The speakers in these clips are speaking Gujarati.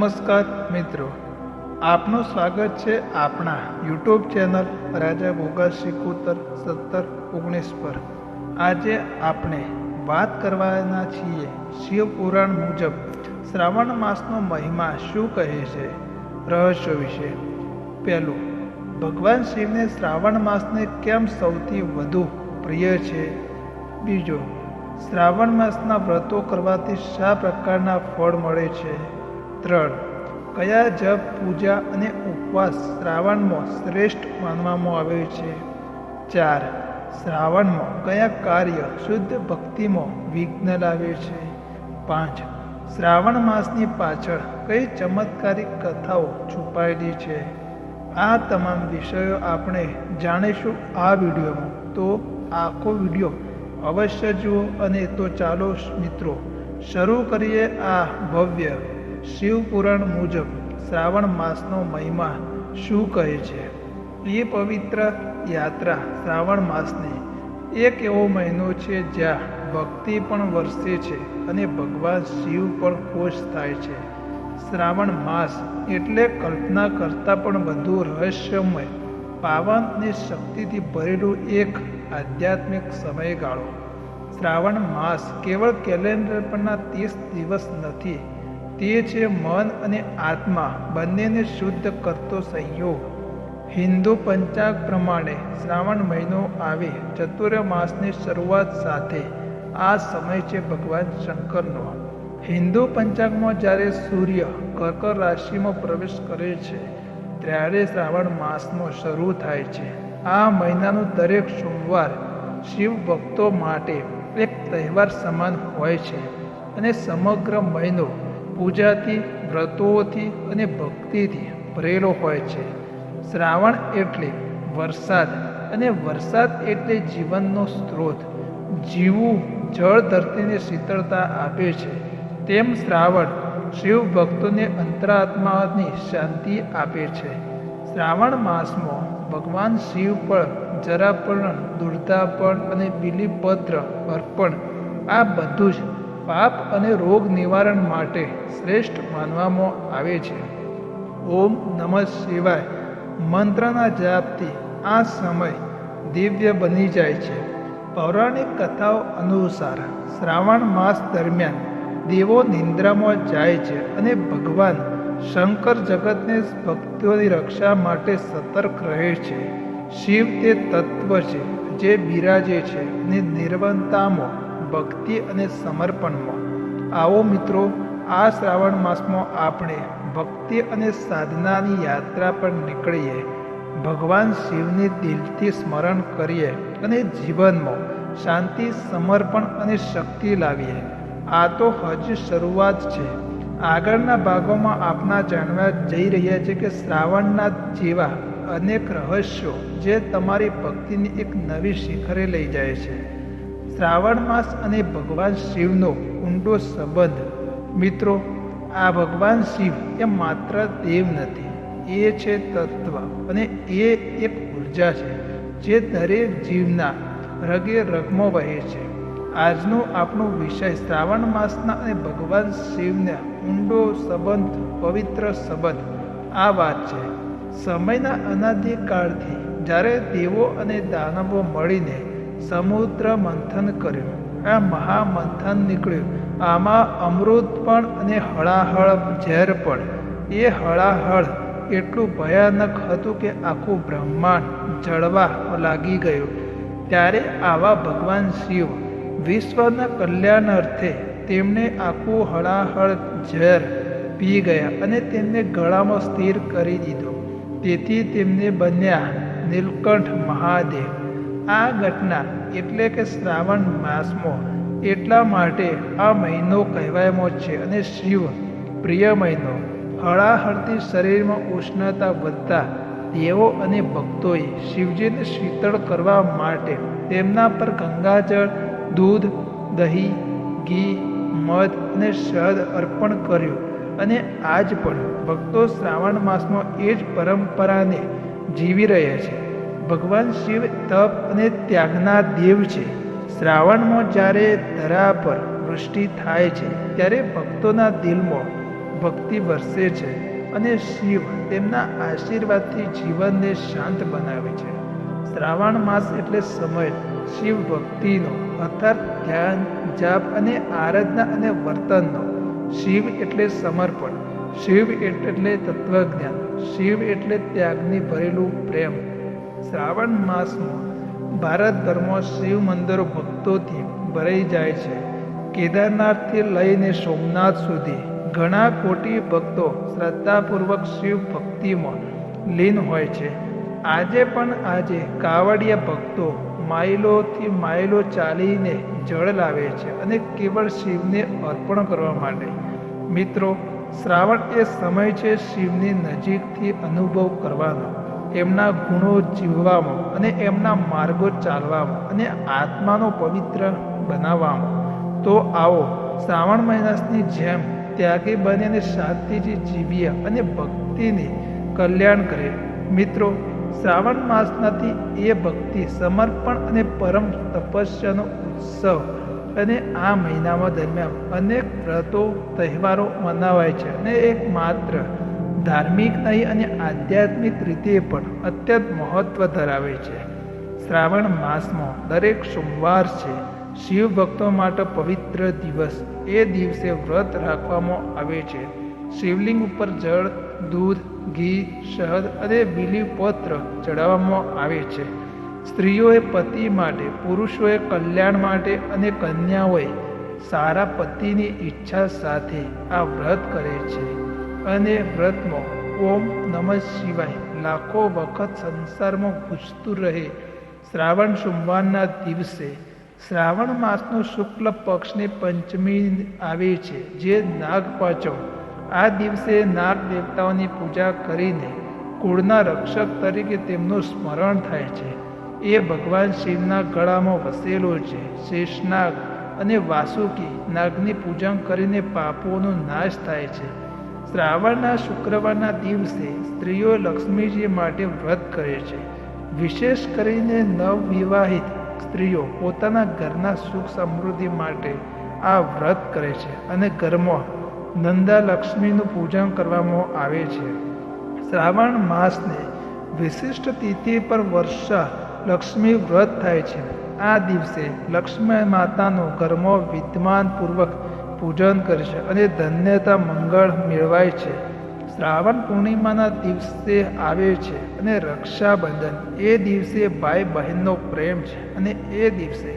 નમસ્કાર મિત્રો, આપનું સ્વાગત છે આપણા યુટ્યુબ ચેનલ રાજા ભોગા સિકોતર 1719 પર। આજે આપણે વાત કરવાના છીએ શિવ પુરાણ મુજબ શ્રાવણ માસનો મહિમા શું કહે છે, રહસ્યો વિશે। પહેલું, ભગવાન શિવને શ્રાવણ માસને કેમ સૌથી વધુ પ્રિય છે। બીજો, શ્રાવણ માસના વ્રતો કરવાથી શા પ્રકારના ફળ મળે છે। 3, કયા જપ, પૂજા અને ઉપવાસ શ્રાવણમાં શ્રેષ્ઠ માનવામાં આવે છે। 4, શ્રાવણમાં કયા કાર્ય શુદ્ધ ભક્તિમાં વિઘ્ન લાવે છે। 5, શ્રાવણ માસની પાછળ કઈ ચમત્કારિક કથાઓ છુપાયેલી છે। આ તમામ વિષયો આપણે જાણીશું આ વિડીયોમાં, તો આખો વિડીયો અવશ્ય જુઓ। અને તો ચાલો મિત્રો શરૂ કરીએ આ ભવ્ય શિવ પુરાણ મુજબ શ્રાવણ માસનો મહિમા શું કહે છે। એ પવિત્ર યાત્રા શ્રાવણ માસની એક એવો મહિનો છે જ્યાં ભક્તિ પણ વરસે છે અને ભગવાન શિવ પણ ખુશ થાય છે। શ્રાવણ માસ એટલે કલ્પના કરતાં પણ વધુ રહસ્યમય, પાવન અને શક્તિથી ભરેલું એક આધ્યાત્મિક સમયગાળો। શ્રાવણ માસ કેવળ કેલેન્ડર પરના 30 દિવસ નથી, તે છે મન અને આત્મા બંનેને શુદ્ધ કરતો સંયોગ। હિન્દુ પંચાંગ પ્રમાણે શ્રાવણ મહિનો આવે ચતુર્માસની શરૂઆત સાથે આ સમય છે ભગવાન શંકરનો। હિન્દુ પંચાંગમાં જ્યારે સૂર્ય કર્ક રાશિમાં પ્રવેશ કરે છે ત્યારે શ્રાવણ માસનો શરૂ થાય છે। આ મહિનાનો દરેક સોમવાર શિવ ભક્તો માટે એક તહેવાર સમાન હોય છે અને સમગ્ર મહિનો પૂજાથી, વ્રતોથી અને ભક્તિથી ભરેલો હોય છે। શ્રાવણ એટલે વરસાદ અને વરસાદ એટલે જીવનનો સ્ત્રોત। જીવું જળ ધરતીને શીતળતા આપે છે, તેમ શ્રાવણ શિવ ભક્તોને અંતરાત્માની શાંતિ આપે છે। શ્રાવણ માસમાં ભગવાન શિવ પર જરાપર્ણ, દૂર્ધાપણ અને બિલીપત્ર અર્પણ, આ બધું જ પાપ અને રોગ નિવારણ માટે શ્રેષ્ઠ માનવામાં આવે છે। ઓમ નમઃ શિવાય મંત્રના જાપથી આ સમય દિવ્ય બની જાય છે। પૌરાણિક કથાઓ અનુસાર શ્રાવણ માસ દરમિયાન દેવો નિંદ્રામાં જાય છે અને ભગવાન શંકર જગતને ભક્તોની રક્ષા માટે સતર્ક રહે છે। શિવ તે તત્વ છે જે બિરાજે છે અને નિર્વનતામાં, ભક્તિ અને સમર્પણમાં। આવો મિત્રો, આ શ્રાવણ માસમાં આપણે ભક્તિ અને સાધનાની યાત્રા પર નીકળીએ, ભગવાન શિવને દિલથી સ્મરણ કરીએ અને જીવનમાં શાંતિ, સમર્પણ અને શક્તિ લાવીએ। આ તો હજી શરૂઆત છે। આગળના ભાગોમાં આપના જાણવા જઈ રહ્યા છે કે શ્રાવણના જેવા અનેક રહસ્યો જે તમારી ભક્તિની એક નવી શિખરે લઈ જાય છે। શ્રાવણ માસ અને ભગવાન શિવનો ઊંડો સંબંધ। મિત્રો, આ ભગવાન શિવ એ માત્ર દેવ નથી, એ છે તત્વ અને એ એક ઉર્જા છે જે દરેક જીવના રગે રગમાં વહે છે। આજનો આપણો વિષય શ્રાવણ માસના અને ભગવાન શિવનો ઊંડો સંબંધ, પવિત્ર સંબંધ। આ વાત છે સમયના અનાદિકાળથી જ્યારે દેવો અને દાનવો મળીને સમુદ્ર મંથન કર્યું, આ મહામંથન નીકળ્યું। આમાં અમૃત પણ અને હળાહળ ઝેર પણ। એ હળાહળ એટલું ભયાનક હતું કે આખું બ્રહ્માંડ જળવા લાગી ગયું। ત્યારે આવા ભગવાન શિવ વિશ્વના કલ્યાણ અર્થે તેમણે આખું હળાહળ ઝેર પી ગયા અને તેમને ગળામાં સ્થિર કરી દીધો। તેથી તેમને બન્યા નીલકંઠ મહાદેવ। આ ઘટના એટલે કે શ્રાવણ માસમાં એટલા માટે આ મહિનો કહેવાયમાં છે અને શિવ પ્રિય મહિનો। હળાહળથી શરીરમાં ઉષ્ણતા વધતા દેવો અને ભક્તોએ શિવજીને શીતળ કરવા માટે તેમના પર ગંગાજળ, દૂધ, દહીં, ઘી, મધ અને શહદ અર્પણ કર્યું। અને આજ પણ ભક્તો શ્રાવણ માસમાં એ જ પરંપરાને જીવી રહ્યા છે। ભગવાન શિવ તપ અને ત્યાગના દેવ છે। શ્રાવણમાં જ્યારે ધરા પર વૃષ્ટિ થાય છે ત્યારે ભક્તોના દિલમાં ભક્તિ વરસે છે અને શિવ તેમના આશીર્વાદથી જીવનને શાંત બનાવે છે. શ્રાવણ માસ એટલે સમય શિવ ભક્તિનો, અર્થાત ધ્યાન, જાપ અને આરાધના અને વર્તનનો. શિવ એટલે સમર્પણ, શિવ એટલે તત્વજ્ઞાન, શિવ એટલે ત્યાગની ભરેલું પ્રેમ. શ્રાવણ માસમાં ભારતભરમાં શિવ મંદિરો ભક્તોથી ભરાઈ જાય છે. કેદારનાથથી લઈને સોમનાથ સુધી ઘણા કોટી ભક્તો શ્રદ્ધાપૂર્વક શિવ ભક્તિમાં લીન હોય છે. આજે કાવડિયા ભક્તો માઇલોથી માઇલો ચાલીને જળ લાવે છે અને કેવળ શિવને અર્પણ કરવા માટે. મિત્રો, શ્રાવણ એ સમય છે શિવની નજીકથી અનુભવ કરવાનો, એમના ગુણો જીવવામાં અને એમના માર્ગો ચાલવામાં અને આત્માનો પવિત્ર બનાવવામાં. તો આવો શ્રાવણ મહિનાની જેમ ત્યાગી બનીને શાંતિથી જીવીએ અને ભક્તિને કલ્યાણ કરીએ. મિત્રો, શ્રાવણ માસનાથી એ ભક્તિ, સમર્પણ અને પરમ તપસ્યાનો ઉત્સવ. અને આ મહિનામાં દરમિયાન અનેક વ્રતો, તહેવારો મનાવાય છે અને એક માત્ર ધાર્મિક નહીં અને આધ્યાત્મિક રીતે પણ અત્યંત મહત્વ ધરાવે છે. શ્રાવણ માસમાં દરેક સોમવાર છે શિવ ભક્તો માટે પવિત્ર દિવસ. એ દિવસે વ્રત રાખવામાં આવે છે. શિવલિંગ ઉપર જળ, દૂધ, ઘી, શહદ અને બીલીપત્ર ચડાવવામાં આવે છે. સ્ત્રીઓએ પતિ માટે, પુરુષોએ કલ્યાણ માટે અને કન્યાઓએ સારા પતિની ઈચ્છા સાથે આ વ્રત કરે છે. અને વ્રતમાં ઓમ નમઃ શિવાય લાખો વખત સંસારમાં ગુંજતું રહે. શ્રાવણ સોમવારના દિવસે શ્રાવણ માસનો શુક્લ પક્ષની પંચમી આવે છે, જે નાગપાંચમ. આ દિવસે નાગ દેવતાઓની પૂજા કરીને કુળના રક્ષક તરીકે તેમનું સ્મરણ થાય છે. એ ભગવાન શિવના ગળામાં વસેલો છે. શેષનાગ અને વાસુકી નાગની પૂજા કરીને પાપોનો નાશ થાય છે. શ્રાવણના શુક્રવારના દિવસે સ્ત્રીઓ લક્ષ્મીજી માટે વ્રત કરે છે. વિશેષ કરીને નવવિવાહિત સ્ત્રીઓ પોતાના ઘરના સુખ સમૃદ્ધિ માટે આ વ્રત કરે છે અને ઘરમાં નંદા લક્ષ્મીનું પૂજન કરવામાં આવે છે. શ્રાવણ માસને વિશિષ્ટ તિથિ પર વર્ષા લક્ષ્મી વ્રત થાય છે. આ દિવસે લક્ષ્મી માતાનું ઘરમાં વિદ્યમાનપૂર્વક પૂજન કરે છે અને ધન્યતા મંગળ મેળવાય છે. શ્રાવણ પૂર્ણિમાના દિવસે આવે છે અને રક્ષાબંધન. એ દિવસે ભાઈ બહેનનો પ્રેમ છે અને એ દિવસે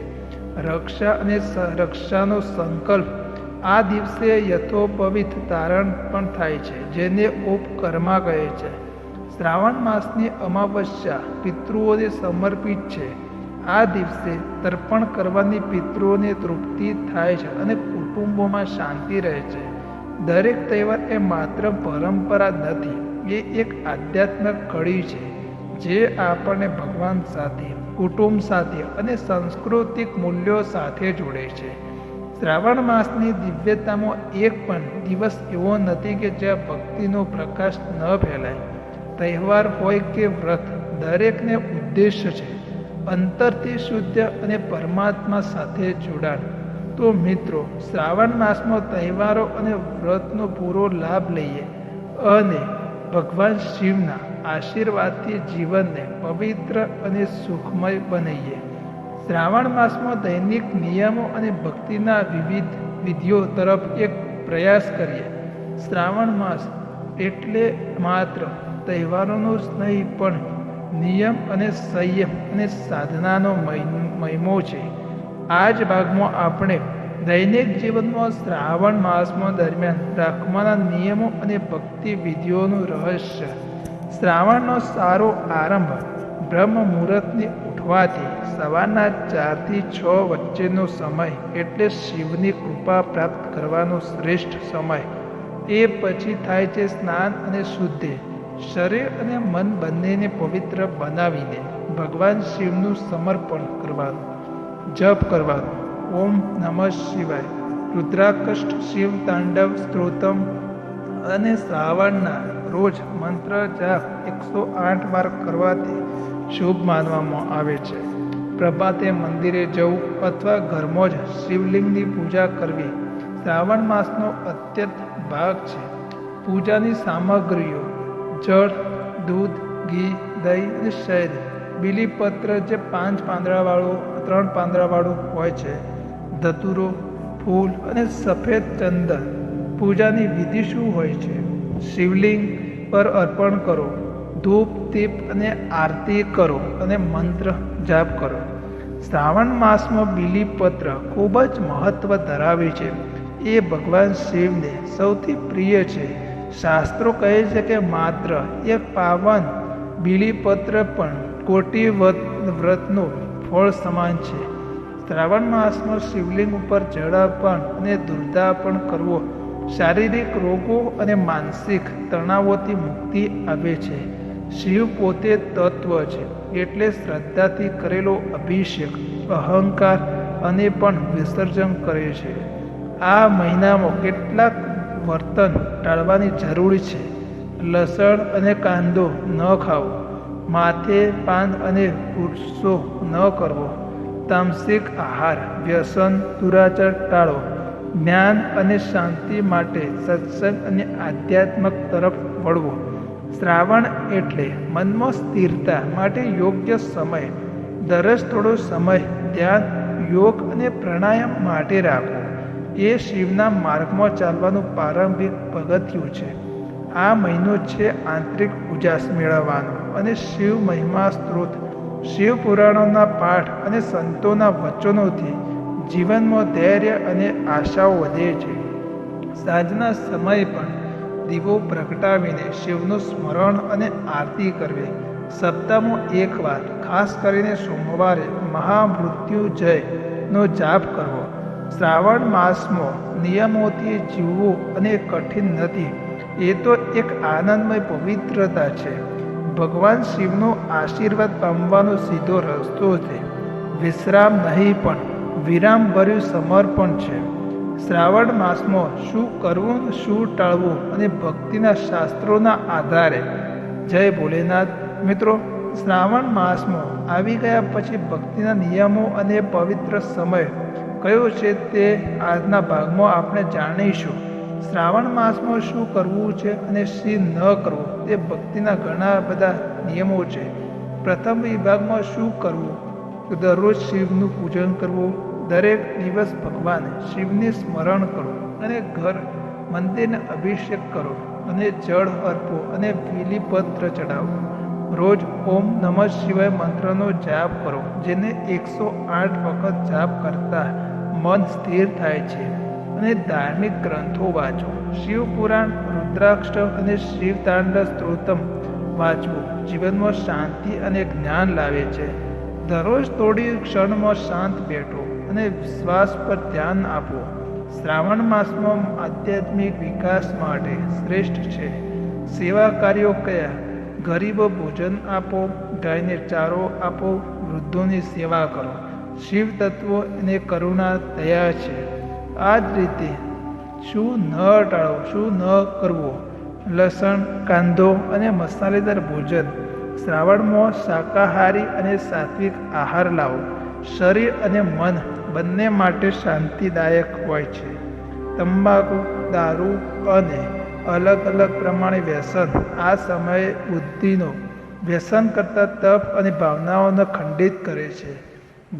રક્ષા અને રક્ષાનો સંકલ્પ. આ દિવસે યથોપવિત તારણ પણ થાય છે, જેને ઉપકર્મા કહે છે. શ્રાવણ માસની અમાવસ્યા પિતૃઓને સમર્પિત છે. આ દિવસે તર્પણ કરવાની પિતૃઓને તૃપ્તિ થાય છે અને કુટુંબોમાં શાંતિ રહે છે. દરેક તહેવાર એ માત્ર પરંપરા નથી, એ એક આધ્યાત્મિક કડી છે જે આપણને ભગવાન સાથે, કુટુંબ સાથે અને સાંસ્કૃતિક મૂલ્યો સાથે જોડે છે. શ્રાવણ માસની દિવ્યતામાં એક પણ દિવસ એવો નથી કે જ્યાં ભક્તિનો પ્રકાશ ન ફેલાય. તહેવાર હોય કે વ્રત, દરેકને ઉદ્દેશ્ય છે અંતરથી શુદ્ધ અને પરમાત્મા સાથે જોડાણ. તો મિત્રો, શ્રાવણ માસમાં તહેવારો અને વ્રતનો પૂરો લાભ લઈએ અને ભગવાન શિવના આશીર્વાદથી જીવનને પવિત્ર અને સુખમય બનાવીએ. શ્રાવણ માસમાં દૈનિક નિયમો અને ભક્તિના વિવિધ વિધિઓ તરફ એક પ્રયાસ કરીએ. શ્રાવણ માસ એટલે માત્ર તહેવારોનો જ નહીં, પણ નિયમ અને સંયમ અને સાધનાનો મહિમો છે. આ જ ભાગમાં આપણે દૈનિક જીવનમાં શ્રાવણ માસમાં દરમિયાન રાખવાના નિયમો અને ભક્તિ વિધિઓનું રહસ્ય. શ્રાવણનો સારો આરંભ બ્રહ્મ મુહૂર્તની ઉઠવાથી સવારના 4 થી 6 વચ્ચેનો સમય એટલે શિવની કૃપા પ્રાપ્ત કરવાનો શ્રેષ્ઠ સમય. એ પછી થાય છે સ્નાન અને શુદ્ધિ. શરીર અને મન બંનેને પવિત્ર બનાવીને ભગવાન શિવનું સમર્પણ કરવાનું, જપ કરવાનું. ઓમ નમઃ શિવાય, રુદ્રાકષ્ટ, શિવ તાંડવ સ્ત્રોતમ અને શ્રાવણના રોજ મંત્ર જાપ 108 વાર કરવાથી શુભ માનવામાં આવે છે. પ્રભાતે મંદિરે જવું અથવા ઘરમાં જ શિવલિંગની પૂજા કરવી શ્રાવણ માસનો અત્યંત ભાગ છે. પૂજાની સામગ્રીઓ: જળ, દૂધ, ઘી, દહીં અને શહેદ. બીલીપત્ર જે 5 પાંદડાવાળું 3 પાંદડાવાળું હોય છે. ધતુરો, ફૂલ અને સફેદ ચંદન. પૂજાની વિધિ શું હોય છે? શિવલિંગ પર અર્પણ કરો, ધૂપ દીપ અને આરતી કરો અને મંત્ર જાપ કરો. શ્રાવણ માસમાં બીલીપત્ર ખૂબ જ મહત્વ ધરાવે છે. એ ભગવાન શિવને સૌથી પ્રિય છે. શાસ્ત્રો કહે છે કે માત્ર એક પાવન બીલીપત્ર પણ કોટી વ્રતનું ફળ સમાન છે. શ્રાવણ માસમાં શિવલિંગ ઉપર જળાર્પણ અને દુર્ધાર્પણ કરવો શારીરિક રોગો અને માનસિક તણાવોથી મુક્તિ આપે છે. શિવ પોતે તત્વ છે, એટલે શ્રદ્ધાથી કરેલો અભિષેક અહંકાર અને પણ વિસર્જન કરે છે. આ મહિનામાં કેટલાક વર્તન ટાળવાની જરૂર છે. લસણ અને કાંદો ન ખાવો, માથે પાન અને પુરુષો ન કરવો, તામસિક આહાર, વ્યસન, દુરાચાર ટાળો. જ્ઞાન અને શાંતિ માટે સત્સંગ અને આધ્યાત્મક તરફ વળવો. શ્રાવણ એટલે મનમાં સ્થિરતા માટે યોગ્ય સમય. દરરોજ થોડો સમય ધ્યાન, યોગ અને પ્રાણાયામ માટે રાખો. એ શિવના માર્ગમાં ચાલવાનું પ્રારંભિક પગથિયું છે. આ મહિનો છે આંતરિક ઉજાસ મેળવવાનો અને શિવ મહિમા સ્ત્રોત. શિવ પુરાણોના પાઠ અને સંતોના વચનોથી જીવનમાં ધૈર્ય અને આશાઓ વધે છે. સાંજના સમયે પણ દીવો પ્રગટાવીને શિવનું સ્મરણ અને આરતી કરવી. સપ્તાહમાં એકવાર, ખાસ કરીને સોમવારે, મહામૃત્યુંજયનો જાપ કરવો. શ્રાવણ માસમાં નિયમોથી જીવવું અને કઠિન નથી. એ તો એક આનંદમય પવિત્રતા છે. ભગવાન શિવનો આશીર્વાદ પામવાનો સીધો રસ્તો છે. વિશ્રામ નહીં પણ વિરામભર્યું સમર્પણ છે. શ્રાવણ માસમાં શું કરવું, શું ટાળવું અને ભક્તિના શાસ્ત્રોના આધારે. જય ભોલેનાથ. મિત્રો, શ્રાવણ માસમાં આવી ગયા પછી ભક્તિના નિયમો અને પવિત્ર સમય કયો છે તે આજના ભાગમાં આપણે જાણીશું. શ્રાવણ માસમાં શું કરવું છે અને શું ન કરવું તે ભક્તિના ઘણા બધા નિયમો છે. પ્રથમ વિભાગમાં શું કરવું? દરરોજ શિવનું પૂજન કરવું. દરેક દિવસ ભગવાન શિવને સ્મરણ કરો અને ઘર મંદિરને અભિષેક કરો અને જળ અર્પો અને બીલીપત્ર ચડાવો. રોજ ઓમ નમઃ શિવાય મંત્રનો જાપ કરો, જેને 108 વખત જાપ કરતા મન સ્થિર થાય છે. અને ધાર્મિક ગ્રંથો વાંચો. શિવ પુરાણ, રુદ્રાક્ષ અને શિવ તાંડવ સ્તોત્રમ વાંચવું જીવનમાં શાંતિ અને જ્ઞાન લાવે છે. દરરોજ થોડી ક્ષણમાં શાંત બેઠો અને શ્વાસ પર ધ્યાન આપો. શ્રાવણ માસમાં આધ્યાત્મિક વિકાસ માટે શ્રેષ્ઠ છે. સેવા કાર્યો કયા? ગરીબો ભોજન આપો, ગાયને ચારો આપો, વૃદ્ધોની સેવા કરો. શિવ તત્વો અને કરુણા દયા છે. આ જ રીતે શું ન ટાળો, શું ન કરવો? લસણ, કાંદો અને મસાલેદાર ભોજન. શ્રાવણમાં શાકાહારી અને સાત્વિક આહાર લાવો. શરીર અને મન બંને માટે શાંતિદાયક હોય છે. તંબાકુ, દારૂ અને અલગ અલગ પ્રમાણે વ્યસન આ સમયે બુદ્ધિનો વ્યસન કરતા તપ અને ભાવનાઓને ખંડિત કરે છે.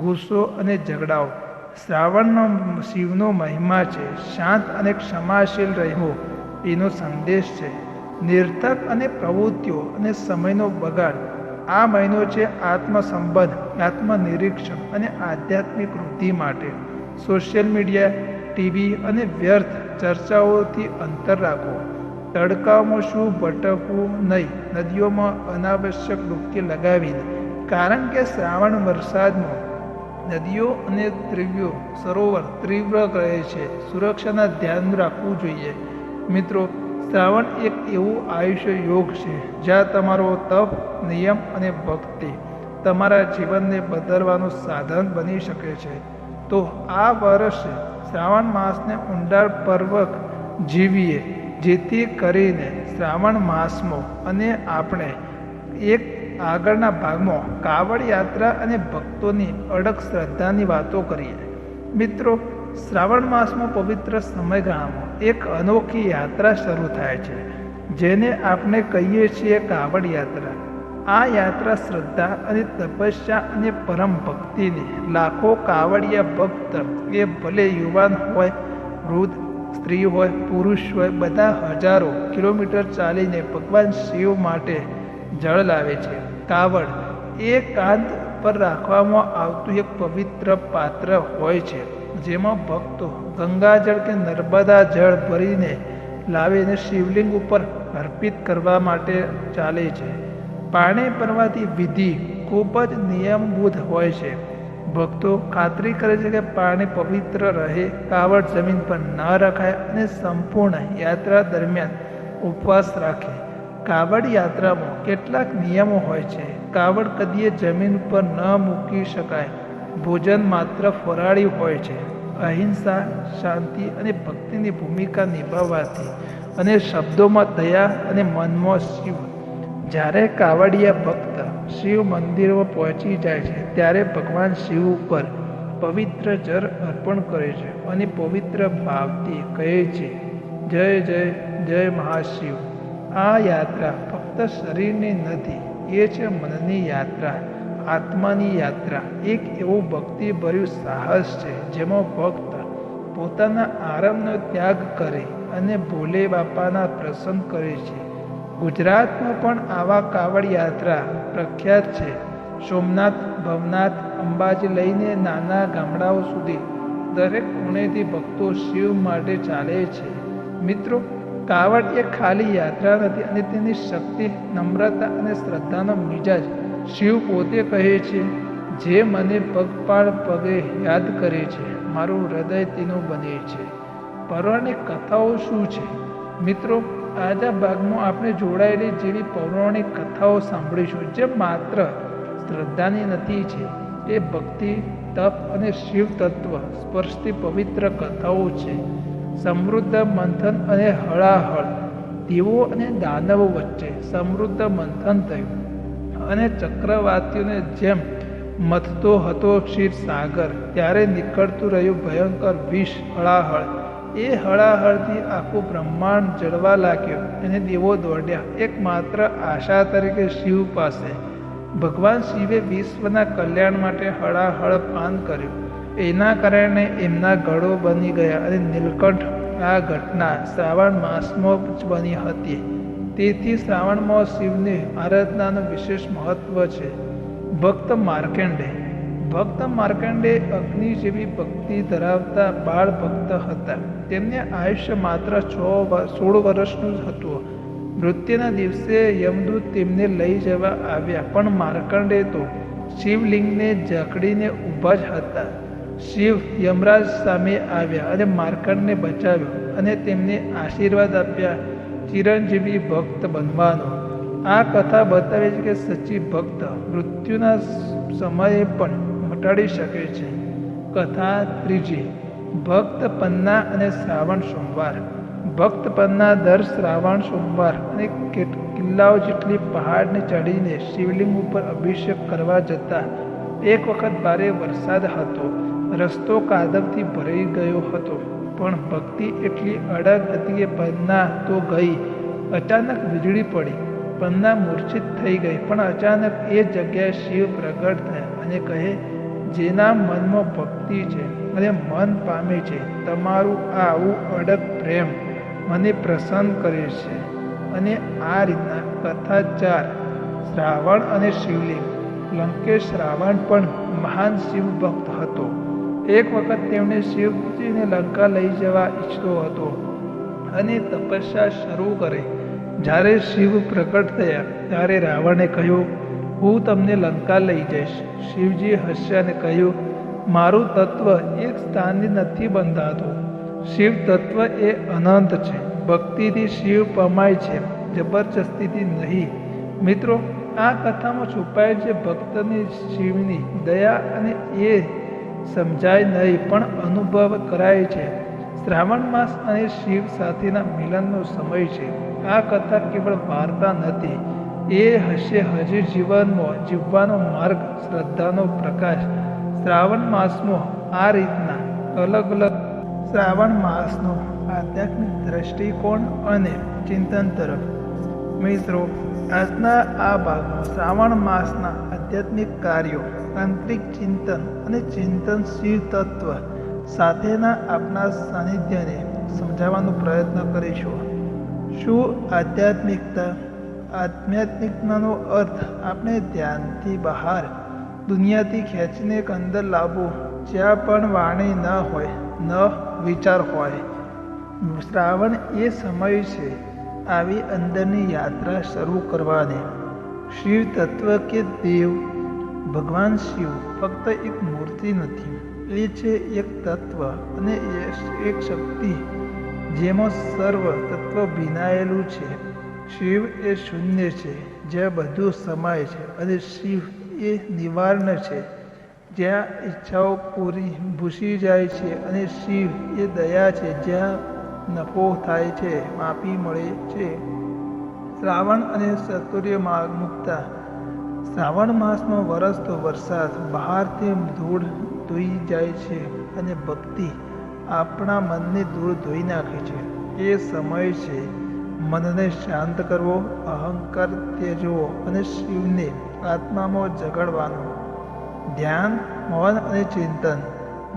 ગુસ્સો અને ઝઘડાઓ. શ્રાવણનો શિવનો મહિમા છે. શાંત અને ક્ષમાશીલ રહેવો એનો સંદેશ છે. નિર્થક અને પ્રવૃત્તિઓ અને સમયનો બગાડ. આ મહિનો છે આત્મસંબંધ, આત્મનિરીક્ષણ અને આધ્યાત્મિક વૃદ્ધિ માટે. સોશિયલ મીડિયા, ટીવી અને વ્યર્થ ચર્ચાઓથી અંતર રાખો. તડકામાં શું ભટકવું નહીં. નદીઓમાં અનાવશ્યક ડૂબકી લગાવીને, કારણ કે શ્રાવણ વરસાદમાં નદીઓ અને સરોવર તીવ્ર રહે છે. સુરક્ષાના ધ્યાન રાખવું જોઈએ. મિત્રો, શ્રાવણ એક એવું આયુષ્ય યોગ છે જ્યાં તમારો તપ, નિયમ અને ભક્તિ તમારા જીવનને બદલવાનું સાધન બની શકે છે. તો આ વર્ષે શ્રાવણ માસને ઊંડાણપૂર્વક જીવીએ, જેથી કરીને શ્રાવણ માસમાં અને આપણે એક આગળના ભાગમાં કાવડ યાત્રા અને ભક્તોની અડગ શ્રદ્ધાની વાતો કરીએ. મિત્રો, શ્રાવણ માસમાં પવિત્ર સમયગાળામાં એક અનોખી યાત્રા શરૂ થાય છે, જેને આપણે કહીએ છીએ કાવડ યાત્રા. આ યાત્રા શ્રદ્ધા અને તપસ્યા અને પરમ ભક્તિની લાખો કાવડિયા ભક્ત, એ ભલે યુવાન હોય, વૃદ્ધ, સ્ત્રી હોય, પુરુષ હોય, બધા હજારો કિલોમીટર ચાલીને ભગવાન શિવ માટે જળ લાવે છે. કાવડ એ કાંધ પર રાખવામાં આવતું એક પવિત્ર પાત્ર હોય છે, જેમાં ભક્તો ગંગાજળ કે નર્મદા જળ ભરીને લાવીને શિવલિંગ ઉપર અર્પિત કરવા માટે ચાલે છે. પાણી ભરવાથી વિધિ ખૂબ જ નિયમબદ્ધ હોય છે. ભક્તો ખાતરી કરે છે કે પાણી પવિત્ર રહે, કાવડ જમીન પર ન રખાય અને સંપૂર્ણ યાત્રા દરમિયાન ઉપવાસ રાખે. કાવડ યાત્રામાં કેટલાક નિયમો હોય છે. કાવડ કદીએ જમીન પર ન મૂકી શકાય. ભોજન માત્ર ફરાળી હોય છે. અહિંસા, શાંતિ અને ભક્તિની ભૂમિકા નિભાવવાથી અને શબ્દોમાં દયા અને મનમાં શિવ. જ્યારે કાવડિયા ભક્ત શિવ મંદિરમાં પહોંચી જાય છે, ત્યારે ભગવાન શિવ ઉપર પવિત્ર જળ અર્પણ કરે છે અને પવિત્ર ભાવથી કહે છે, જય જય જય મહાશિવ. આ યાત્રા ફક્ત શરીરની નથી, એ છે મનની યાત્રા, આત્માની યાત્રા. એક એવું ભક્તિભર્યું સાહસ છે જેમાં ભક્ત પોતાના આરામનો ત્યાગ કરે અને ભોલે બાપાના પ્રસન્ન કરે છે. ગુજરાતમાં પણ આવા કાવડ યાત્રા પ્રખ્યાત છે. સોમનાથ, ભવનાથ, અંબાજી લઈને નાના ગામડાઓ સુધી દરેક ખૂણેથી ભક્તો શિવ માટે ચાલે છે. મિત્રો, કાવડ એ ખાલી યાત્રા નથી અને તેની શક્તિ, નમ્રતા અને શ્રદ્ધાનો મિજાજ શિવ પોતે કહે છે, જે મને પગપાળ પગે યાદ કરે છે, મારું હૃદય તેનું બને છે. પૌરાણિક કથાઓ શું છે? મિત્રો, આજના ભાગમાં આપણે જોડાયેલી જેવી પૌરાણિક કથાઓ સાંભળીશું, જે માત્ર શ્રદ્ધાની નથી છે. એ ભક્તિ, તપ અને શિવ તત્વ સ્પર્શતી પવિત્ર કથાઓ છે. સમૃદ્ધ મંથન અને હળાહળ. દેવો અને દાનવો વચ્ચે સમૃદ્ધ મંથન થયું અને ચક્રવાતીઓને જેમ મથતો હતો ક્ષીરસાગર, ત્યારે નીકળતું રહ્યું ભયંકર વિષ, હળાહળ. એ હળાહળથી આખું બ્રહ્માંડ જળવા લાગ્યો અને દેવો દોડ્યા એકમાત્ર આશા તરીકે શિવ પાસે. ભગવાન શિવે વિશ્વના કલ્યાણ માટે હળાહળ પાન કર્યું. એના કારણે એમના ગળો બની ગયા અને નીલકંઠ. આ ઘટના શ્રાવણ માસમાં જ બની હતી. તેથી શ્રાવણમાં શિવની આરાધનાનું વિશેષ મહત્વ છે. ભક્ત માર્કંડે. ભક્ત માર્કંડે અગ્નિ જેવી ભક્તિ ધરાવતા બાળ ભક્ત હતા. તેમને આયુષ્ય માત્ર 16 વર્ષનું જ હતું. મૃત્યુના દિવસે યમદૂત તેમને લઈ જવા આવ્યા, પણ માર્કંડે તો શિવલિંગને જકડીને ઊભા જ હતા. શિવ યમરાજ સામે આવ્યા અને માર્કંડને બચાવ્યો અને તેમને આશીર્વાદ આપ્યા, ચિરંજીવી ભક્ત બનવાનો. આ કથા બતાવે છે કે સચ્ચી ભક્ત મૃત્યુના સમયે પણ મટાડી શકે છે. કથા ત્રીજી, ભક્ત પન્ના અને શ્રાવણ સોમવાર. ભક્ત પન્ના દર શ્રાવણ સોમવાર અને કિલ્લાઓ જેટલી પહાડને ચડીને શિવલિંગ ઉપર અભિષેક કરવા જતા. એક વખત ભારે વરસાદ હતો. રસ્તો કાદવથી ભરાઈ ગયો હતો, પણ ભક્તિ એટલી અડગ હતી કે પન્ના તો ગઈ. અચાનક વીજળી પડી. પન્ના મૂર્છિત થઈ ગઈ, પણ અચાનક એ જગ્યાએ શિવ પ્રગટ થયા અને કહે, જેના મનમાં ભક્તિ છે અને મન પામે છે, તમારું આવું અડગ પ્રેમ મને પ્રસન્ન કરે છે. અને આ રીતના કથા 4, શ્રાવણ અને શિવલિંગ. લંકેશ રાવણ પણ મહાન શિવ ભક્ત હતો. એક વખત તેમણે શિવજીને લંકા લઈ જવા ઈચ્છતો હતો અને તપસ્યા શરૂ કરી. જ્યારે શિવ પ્રગટ થયા ત્યારે રાવણે કહ્યું, હું તમને લંકા લઈ જઈશ. શિવજી હસ્યા અને કહ્યું, મારું તત્વ એક સ્થાનથી નથી બંધાતું. શિવ તત્વ એ અનંત છે. ભક્તિથી શિવ પમાય છે, જબરજસ્તીથી નહીં. મિત્રો, આ કથામાં છુપાય છે ભક્તની શિવની દયા, અને એ સમજાય નહીં પણ અનુભવ કરાય છે. શ્રાવણ માસ અને શિવ સાથેના મિલનનો સમય છે. આ કથા કેવળ વાર્તા નથી, એ હશે હજી જીવનમાં જીવવાનો માર્ગ, શ્રદ્ધાનો પ્રકાશ. શ્રાવણ માસમાં આ રીતના અલગ અલગ શ્રાવણ માસનો આધ્યાત્મિક દ્રષ્ટિકોણ અને ચિંતન તરફ. મિત્રો, આજના આ ભાગમાં શ્રાવણ માસના આધ્યાત્મિક કાર્યો, તાંત્રિક ચિંતન અને ચિંતનશીલ તત્વ સાથેના આપણા સાનિધ્યને સમજાવવાનો પ્રયત્ન કરીશું. શું આધ્યાત્મિકતાનો અર્થ આપણે ધ્યાનથી બહાર, દુનિયાથી ખેંચીને એક અંદર લાવવું, જ્યાં પણ વાણી ન હોય, ન વિચાર હોય. શ્રાવણ એ સમય છે આવી અંદરની યાત્રા શરૂ કરવાની. શિવ તત્વ કે દેવ, ભગવાન શિવ ફક્ત એક મૂર્તિ નથી, એ છે એક તત્વ અને એક શક્તિ જેમાં સર્વ તત્વ ભીનાયેલું છે. શિવ એ શૂન્ય છે, જ્યાં બધું સમાય છે, અને શિવ એ નિવારણ છે, જ્યાં ઈચ્છાઓ ભૂસી જાય છે, અને શિવ એ દયા છે, જ્યાં નફો થાય છે, માફી મળે છે. શ્રાવણ અને ચાતુર્ય મુક્તા. શ્રાવણ માસમાં વરસતો વરસાદ, બહારથી ધૂળ ધોઈ જાય છે અને ભક્તિ આપણા મનની ધૂળ ધોઈ નાખે છે. એ સમય છે મનને શાંત કરવો, અહંકાર ત્યજવો અને શિવને આત્મામાં જગાડવાનો. ધ્યાન, મૌન અને ચિંતન.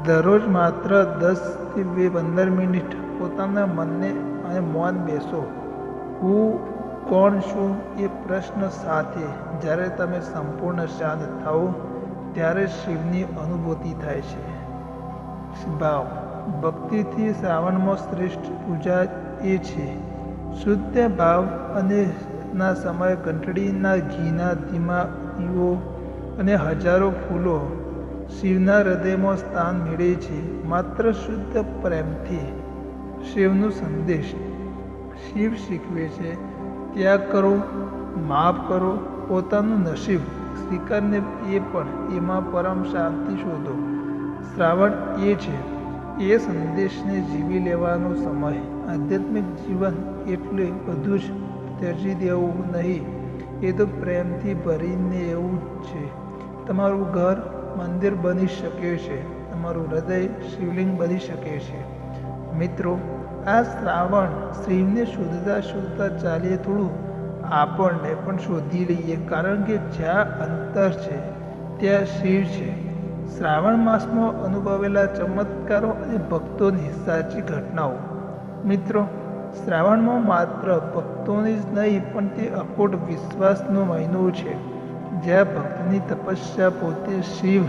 દરરોજ માત્ર 10 થી 15 મિનિટ પોતાના મનને અને મૌન બેસો. હું કોણ છું એ પ્રશ્ન સાથે. જ્યારે તમે સંપૂર્ણ શાંત થાઓ ત્યારે શિવની અનુભૂતિ થાય છે. ભાવ. ભક્તિથી શ્રાવણમાં શ્રેષ્ઠ પૂજા એ છે શુદ્ધ ભાવ અને ના સમય ઘંટડીના ઘીના ધીમા દીવો અને હજારો ફૂલો શિવના હૃદયમાં સ્થાન મેળવે છે. માત્ર શુદ્ધ પ્રેમથી. શિવનો સંદેશ. શિવ શીખવે છે ત્યાગ કરો, માફ કરો, પોતાનું નસીબ સ્વીકારને એ પણ એમાં પરમ શાંતિ શોધો. શ્રાવણ એ છે એ સંદેશને જીવી લેવાનો સમય. આધ્યાત્મિક જીવન એટલે બધું જ ત્યજી દેવું નહીં, એ તો પ્રેમથી ભરીને એવું જ છે. તમારું ઘર મંદિર બની શકે છે, તમારું હૃદય શિવલિંગ બની શકે છે. મિત્રો, આ શ્રાવણ શિવને શોધતા ચાલીએ થોડું આપણને પણ શોધી લઈએ, કારણ કે જ્યાં અંતર છે ત્યાં શિવ છે. શ્રાવણ માસમાં અનુભવેલા ચમત્કારો અને ભક્તોની સાચી ઘટનાઓ. મિત્રો, શ્રાવણમાં માત્ર ભક્તોની જ નહીં પણ તે અખૂટ વિશ્વાસનો મહિનો છે, જ્યાં ભક્તની તપસ્યા પોતે શિવ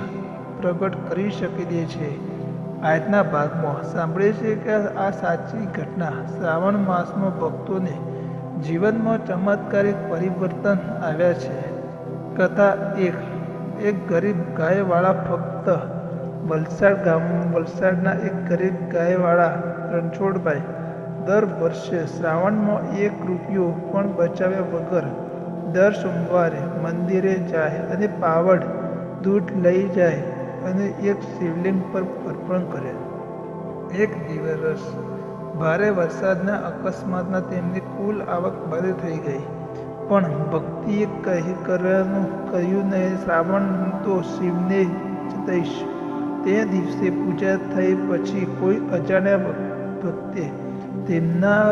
પ્રગટ કરી શકે છે. આજના ભાગમાં સાંભળે છે કે આ સાચી ઘટના શ્રાવણ માસમાં ભક્તોને જીવનમાં ચમત્કારિક પરિવર્તન આવ્યા છે. કથા. એક ગરીબ ગાયવાળા ભક્ત. વલસાડના એક ગરીબ ગાયવાળા રણછોડભાઈ દર વર્ષે શ્રાવણમાં 1 રૂપિયો પણ બચાવ્યા વગર દર સોમવારે મંદિરે જાય અને પાવડ દૂધ લઈ જાય અને એક શિવલિંગ પર અર્પણ કરે. એક દિવસ ભારે વરસાદના અકસ્માતના તેમની કુલ આવક બંધ થઈ ગઈ, પણ ભક્તિએ કહ્યું નહીં, શ્રાવણ તો શિવને જ દઈશ. તે દિવસે પૂજા થઈ પછી કોઈ અજાણ્યા ભક્તે તેમના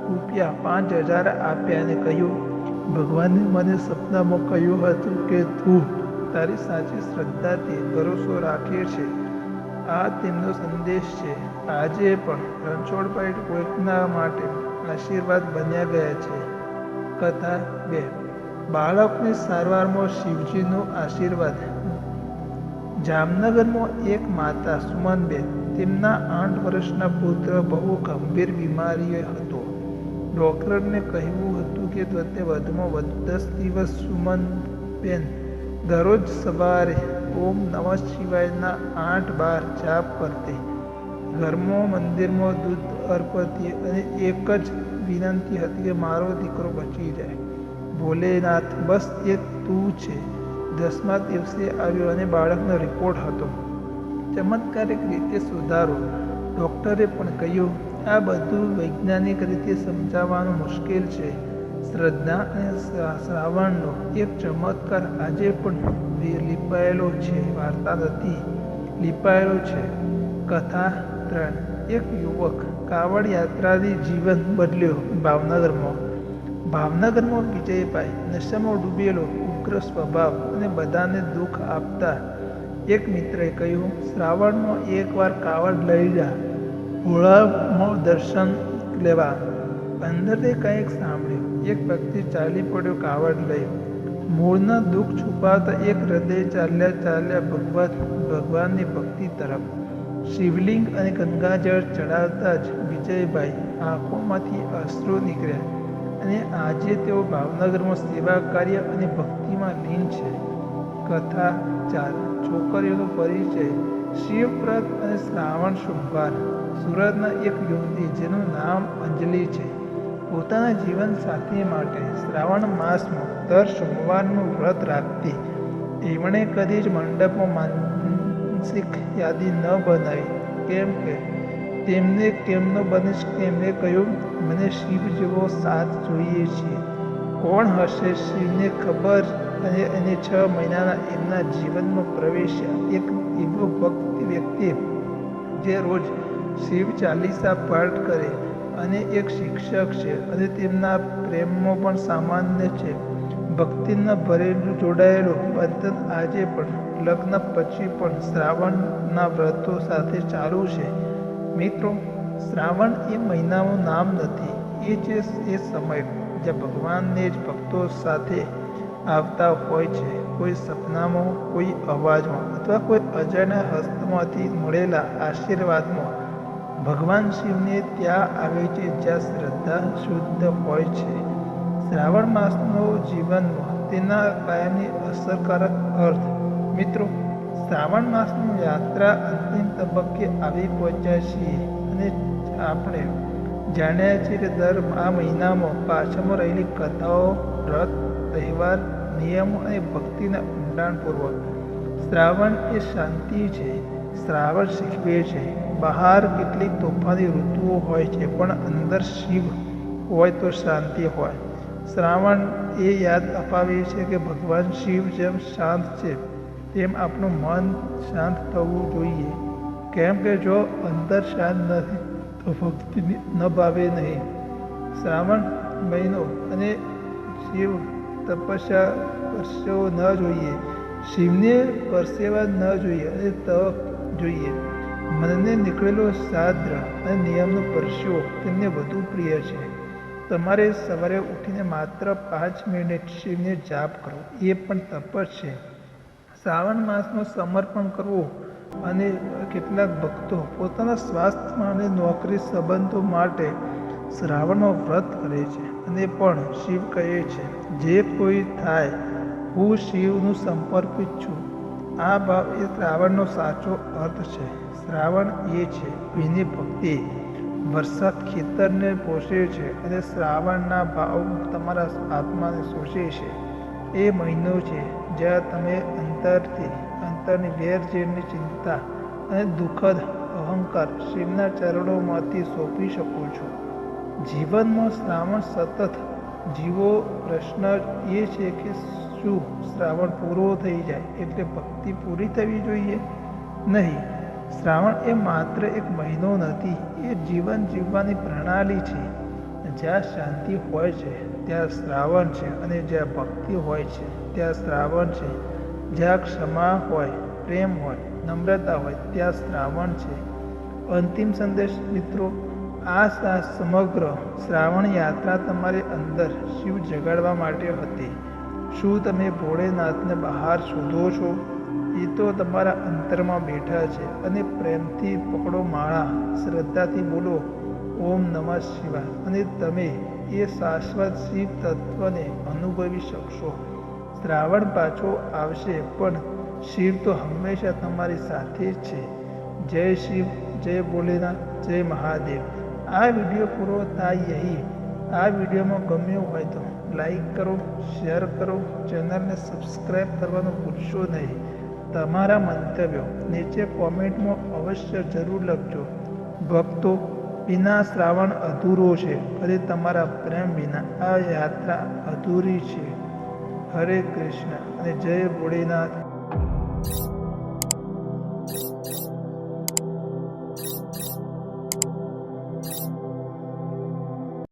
₹5000 આપ્યા અને કહ્યું, ભગવાને મને સપનામાં કહ્યું હતું કે તું તારી સાચી શ્રદ્ધાથી ભરોસો રાખે છે. આ તેમનો સંદેશ છે. આજે પણ રણછોડભાઈ કોઈકના માટે આશીર્વાદ બન્યા ગયા છે. કથા 2. બાળકની સારવારમાં શિવજીનો આશીર્વાદ. જામનગરમાં એક માતા સુમનબેન, તેમના 8 વર્ષના પુત્ર બહુ ગંભીર બીમારી હતો. ડૉક્ટરને કહ્યું હતું કે વધુમાં વધુ 10 દિવસ સુમનબેન દરરોજ સવારે ઓમ નમઃ શિવાયના 8-12 જાપ કરતી, ઘરમાં મંદિરમાં દૂધ અર્પતી અને એક જ વિનંતી હતી કે મારો દીકરો બચી જાય. ભોલેનાથ, બસ એક તું છે. 10મા દિવસે આવ્યો અને બાળકનો રિપોર્ટ હતો ચમત્કારિક રીતે સુધારો. ડૉક્ટરે પણ કહ્યું, આ બધું વૈજ્ઞાનિક રીતે સમજાવવાનું મુશ્કેલ છે. શ્રદ્ધા અને શ્રાવણનો એક ચમત્કાર આજે પણ લીપાયેલો છે, વાર્તા નથી, લીપાયેલો છે. કથા 3. એક યુવક કાવડ યાત્રાથી જીવન બદલ્યો. ભાવનગરમાં વિજયભાઈ નશામાં ડૂબેલો, ઉગ્ર સ્વભાવ અને બધાને દુઃખ આપતા એક મિત્રએ કહ્યું, શ્રાવણમાં એકવાર કાવડ લઈ જા, ભોળામાં દર્શન લેવા. અંદરથી કંઈક સાંભળ્યું. એક વ્યક્તિ ચાલી પડ્યો કાવડ લઈ. મૂળના દુઃખ છુપાવતા એક હૃદય ચાલ્યા ભગવાનની ભક્તિ તરફ. શિવલિંગ અને ગંગાજળ ચડાવતા જ વિજયભાઈ આંખોમાંથી અશ્રુ નીકળ્યા અને આજે તેઓ ભાવનગરમાં સેવા કાર્ય અને ભક્તિમાં લીન છે. કથા 4. છોકરીઓનો પરિચય. શિવવ્રત અને શ્રાવણ સોમવાર. સુરતના એક યુવતી જેનું નામ અંજલિ છે, પોતાના જીવન સાથી માટે શ્રાવણ માસમાં દર સોમવારનું વ્રત રાખતી. એમણે કદી જ મંડપમાં માનસિક યાદી ન બનાવી, કેમ કે તેમને કેમનો બનીશ. તેમણે કહ્યું, મને શિવ જેવો સાથ જોઈએ છે. કોણ હશે? શિવને ખબર. અને 6 મહિનાના એમના જીવનમાં પ્રવેશ્યા એક એવો ભક્ત વ્યક્તિ જે રોજ શિવ ચાલીસા પાઠ કરે અને એક શિક્ષક છે અને તેમના પ્રેમમાં પણ સામાન્ય છે. ભક્તિના ભરેલું જોડાયેલું બંધન આજે પણ લગ્ન પછી પણ શ્રાવણના વ્રતો સાથે ચાલુ છે. મિત્રો, શ્રાવણ એ મહિનાનું નામ નથી, એ છે એ સમય જ્યાં ભગવાનને જ ભક્તો સાથે આવતા હોય છે. કોઈ સપનામાં, કોઈ અવાજમાં અથવા કોઈ અજાણ્યા હસ્તમાંથી મળેલા આશીર્વાદમાં ભગવાન શિવને ત્યાં આવે છે જ્યાં શ્રદ્ધા શુદ્ધ હોય છે. શ્રાવણ માસનો જીવનમાં તેના કાયમી અસરકારક અર્થ. મિત્રો, શ્રાવણ માસની યાત્રા અંતિમ તબક્કે આવી પહોંચ્યા છીએ અને આપણે જાણ્યા છીએ કે દર આ મહિનામાં પાછળમાં રહેલી કથાઓ, વ્રત, તહેવાર, નિયમો અને ભક્તિના ઊંડાણપૂર્વક. શ્રાવણ એ શાંતિ છે. શ્રાવણ શીખવે છે, બહાર કેટલીક તોફાની ઋતુઓ હોય છે, પણ અંદર શિવ હોય તો શાંતિ હોય. શ્રાવણ એ યાદ અપાવે છે કે ભગવાન શિવ જેમ શાંત છે તેમ આપણું મન શાંત થવું જોઈએ, કેમ કે જો અંદર શાંત નથી તો ભક્તિ ન ભાવે નહીં. શ્રાવણ મહિનો અને શિવ તપસ્યા પરસેવો ન જોઈએ, શિવને પરસેવા ન જોઈએ અને તપ જોઈએ. મનને નીકળેલો સાદ્ર અને નિયમનો પરસેવો તેમને વધુ પ્રિય છે. તમારે સવારે ઉઠીને માત્ર 5 મિનિટ શિવને જાપ કરો, એ પણ તપ છે. શ્રાવણ માસનું સમર્પણ કરવું. અને કેટલાક ભક્તો પોતાના સ્વાસ્થ્ય અને નોકરી સંબંધો માટે શ્રાવણનો વ્રત કરે છે અને પણ શિવ કહે છે, જે કોઈ થાય, હું શિવનું સમર્પિત છું. આ ભાવ એ શ્રાવણનો સાચો અર્થ છે. શ્રાવણ એ છે ભીની ભક્તિ. વરસાદ ખેતરને પોષે છે અને શ્રાવણના ભાવ તમારા આત્માને શોષે છે. એ મહિનો છે જ્યાં તમે અંતરની વેરઝેરની ચિંતા અને દુઃખદ અહંકાર શિવના ચરણોમાંથી સોંપી શકો છો. જીવનમાં શ્રાવણ સતત જીવો. પ્રશ્ન એ છે કે શું શ્રાવણ પૂરો થઈ જાય એટલે ભક્તિ પૂરી થવી જોઈએ? નહીં. શ્રાવણ એ માત્ર એક મહિનો નથી, એ જીવન જીવવાની પ્રણાલી છે. જ્યાં શાંતિ હોય છે ત્યાં શ્રાવણ છે, અને જ્યાં ભક્તિ હોય છે ત્યાં શ્રાવણ છે. જ્યાં ક્ષમા હોય, પ્રેમ હોય, નમ્રતા હોય ત્યાં શ્રાવણ છે. અંતિમ સંદેશ. મિત્રો, આ સમગ્ર શ્રાવણ યાત્રા તમારી અંદર શિવ જગાડવા માટે હતી. શું તમે ભોળેનાથને બહાર શોધો છો? એ તો તમારા અંતરમાં બેઠા છે. અને પ્રેમથી પકડો માળા, શ્રદ્ધાથી બોલો ઓમ નમઃ શિવાય, અને તમે એ શાશ્વત શિવ તત્વને અનુભવી શકશો. શ્રાવણ પાછો આવશે, પણ શિવ તો હંમેશા તમારી સાથે જ છે. જય શિવ, જય ભોલેનાથ, જય મહાદેવ. આ વિડીયો પૂરો થાય અહીં. આ વિડીયોમાં ગમ્યું હોય તો લાઈક કરો, શેર કરો, ચેનલને સબસ્ક્રાઈબ કરવાનું ભૂલશો નહીં. તમારા મંતવ્યો નીચે કોમેન્ટમાં અવશ્ય જરૂર લખજો. ભક્તો, વિના શ્રાવણ અધૂરો છે, અને તમારા પ્રેમ વિના આ યાત્રા અધૂરી છે. હરે કૃષ્ણ અને જય ભોળેનાથ.